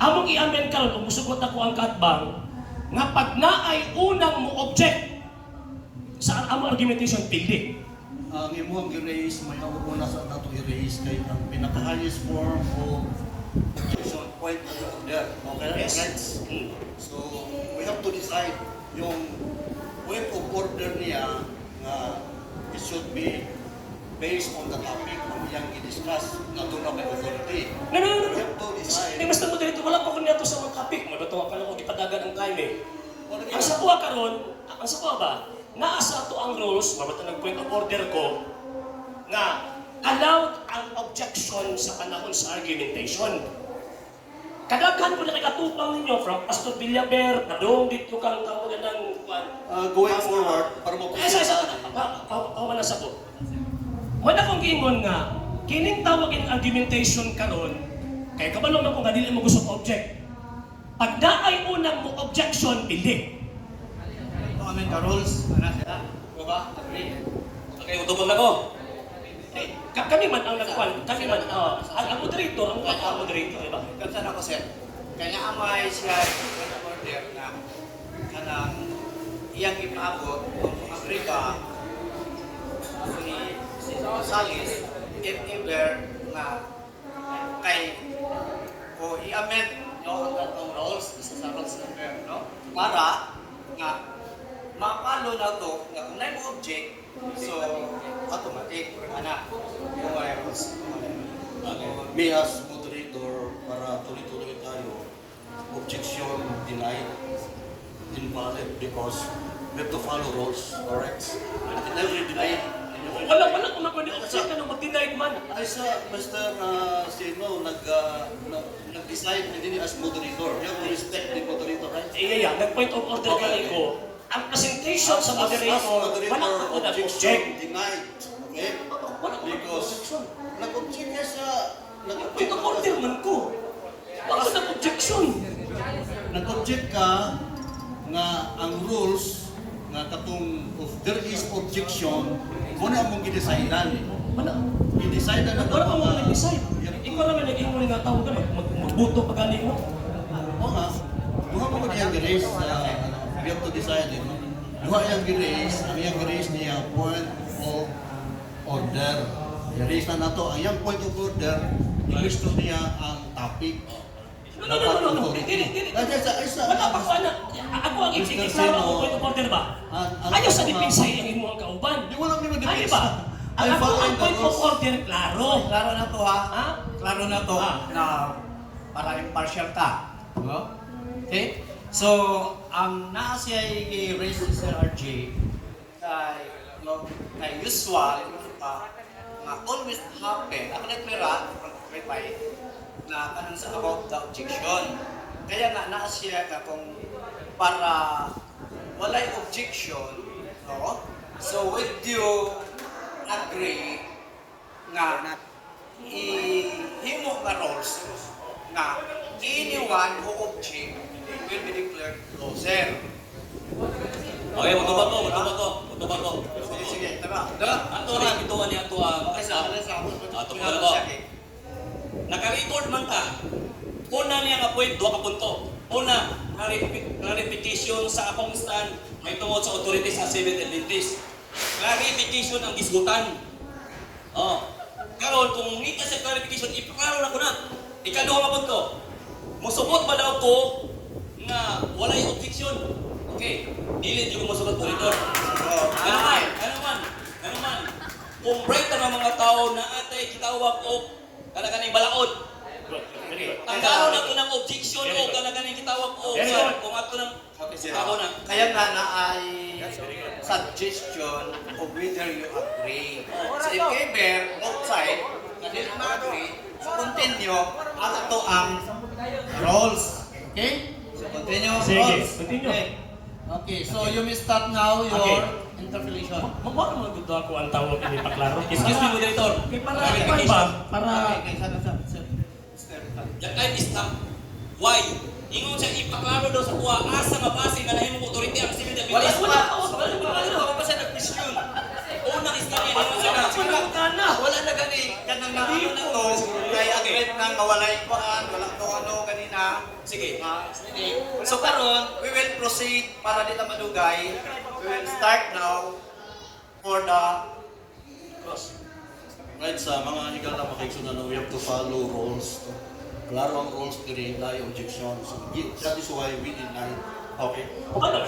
Among i-amend karon kung musugot ako ang katbang nga pag naay unang mo object sa among argumentation pildi. Ang imong i-raise, may ako una sa nato i-raise kay ang pinaka-highest form of objection point of order. Okay? Yes. Right? So, we have to decide yung point of order niya na it should be based on the topic kung iyang i-discuss na doon na may authority. No. We have to decide. Hindi mas mo dito wala pa ko niya to sa mga topic. Magatuwa ka lang kung ipadagan ang time eh. Ano Ang sa kuha karon, ang sa kuha ba? Naa sa ato ang rules, mabata ng point of order ko, nga allowed ang objection sa panahon sa argumentation. Kadaghan ko na katupang ninyo from Pastor Villaber, kadong dito kang tawagan ng Going forward, para mo pawaman na sa ko. Wala akong giingon nga, kining tawagin argumentation karon, kay kabalo man kung nga dili mo gusto object. Pag naay unang mo objection, pildi. Amen ka rules, ano sila? Diba? Agree? Okay, utubog na ko. Kami man ang nagkuhan, kami man, ang moderator, ang moderator, di ba? Kansan ako, sir. Kaya amay siya yung order na kanang iyang ipaabot kung agree ka si Salis if ever na kay o i-amend no ang atong rules isa sa rules number no para nga mapalo na to nga kung na object so automatic ana yung mga rules. me as moderator para tuloy-tuloy tayo, objection denied, invalid because we have to follow rules, correct? And every denied. Wala kung mag-object ka nung mag-denied man. Ay sa Mr. Sino nag-decide na din as moderator. You have to respect the moderator, right? Nag-point of order ka ko. Ang presentation sa moderator, wala ako objection nag-object. denied. Okay? Wala ko Because nag-objection. nag-object ka sa Point of order man ko. Wala ko nag-objection. Nag-object ka nga ang rules nga katong if there is objection, muna mong gidesidean. Wala. Gidesidean na Wala ka mo nag-decide. Ikaw naman nag-ingon nga tao ka, magbuto pa gani mo. Oo nga. Duha mo niyang gi-raise we have to decide it. Duha yang gi-raise, ang iyang gi-raise niya point of order. I-raise na nato ang iyang point of order, i-gusto niya ang topic. No. Dili. Wala pa ko na. Ako ang iklaro ang point of order ba? Ayaw sa depensa ang imo ang kauban. Di wala naman Ay, depensa. ba? Ang ako ang point of order, klaro. Klaro na to ha. Ha? Klaro na to na para impartial ka. No? Okay? So, ang naa siya i-raise si Sir RJ kay usual nga always happen. Ako nagpira, na kanang sa about the objection. Kaya nga naa siya ka kung para walay objection, no? So, would you agree nga ihimo nga rules nga anyone who object will be declared loser. Okay, utubog ko. Sige, tara. Ato rin, ito ni ato ang naka-record man ka. Una niya nga point, 2 ka punto. Una, clarification sa akong stand may tungod sa authorities sa Seventh Adventist. Clarification ang gisgutan. Karon kung ngita sa clarification, ipaklaro na ko na. Ikaduha nga punto. Musubot ba daw ko nga walay objection? Okay, dili di ko musubot po ito. Ano man. Kung break ng mga tao na atay kitawag o kanang balaod. Ang garo na ito ng objection o kanang kitawag o kung ato ng ako na. Kaya nga na ay suggestion of whether you agree. So if ever outside, na dili ma-agree, so continue ato ang rules. Okay? So continue Sige, rules. continue. Okay, so you may start now your Okay. interpellation. Mawala mo gusto ako ang tawag ini paklaro. Excuse me, moderator. Okay, para Clarification. Okay, sana. The time is up. Why? Ingon siya ipaklaro daw sa kuha asa nga base nga nahimong authority ang Seventh Adventist. Wala pa siya nag-question. Unang istorya nimo siya na. Wala na gani kanang naano na to. Kaya agreed nang mawalay paan, wala to ano kanina na Sige. so karon we will proceed para di ta madugay. We will start now for the cross. Right, sa mga higal na makiksunan, we have to follow rules. Klaro ang rules diri, dahil objection. So, that is why we deny. Okay?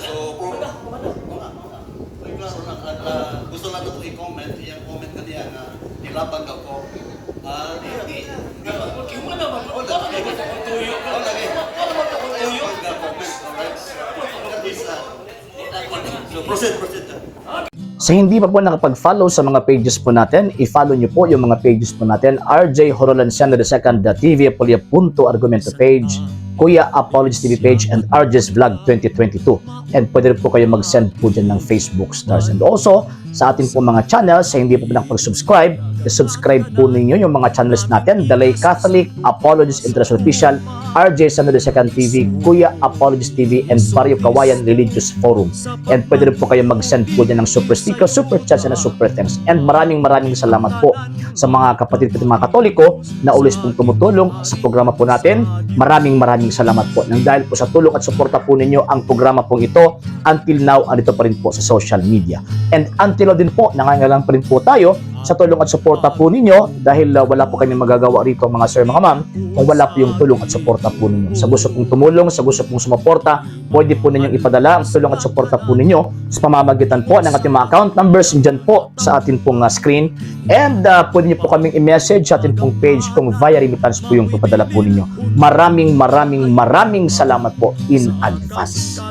So, klaro na. At gusto lang ito i-comment, yung comment ka niya na nilabag ako. So, proceed. Sa hindi pa po nakapag-follow sa mga pages po natin, i-follow nyo po yung mga pages po natin. RJ Horolanciano II TV Apolia Punto Argumento page, Kuya Apologies TV page, and RJ's Vlog 2022. And pwede rin po kayo mag-send po dyan ng Facebook stars. And also, sa ating po mga channels, sa hindi po nakapag-subscribe, subscribe po ninyo yung mga channels natin, Dalay Catholic, Apologies International Official, RJ Sano II TV, Kuya Apologies TV, and Barrio Kawayan Religious Forum. And pwede rin po kayo mag-send po dyan ng super sticker, super chats, and super thanks. And maraming salamat po sa mga kapatid at mga Katoliko na always pong tumutulong sa programa po natin. Maraming salamat po. Nang dahil po sa tulong at suporta po ninyo, ang programa pong ito, until now, andito pa rin po sa social media. And until now din po, nangangailangan pa rin po tayo sa tulong at suporta po ninyo dahil wala po kami magagawa rito mga sir, mga ma'am, kung wala po yung tulong at suporta po ninyo. Sa gusto pong tumulong, sa gusto pong sumuporta, pwede po ninyong ipadala ang tulong at suporta po ninyo sa pamamagitan po ng ating mga account numbers dyan po sa ating pong screen. And pwede nyo po kaming i-message sa ating pong page kung via remittance po yung ipadala po ninyo. Maraming salamat po in advance.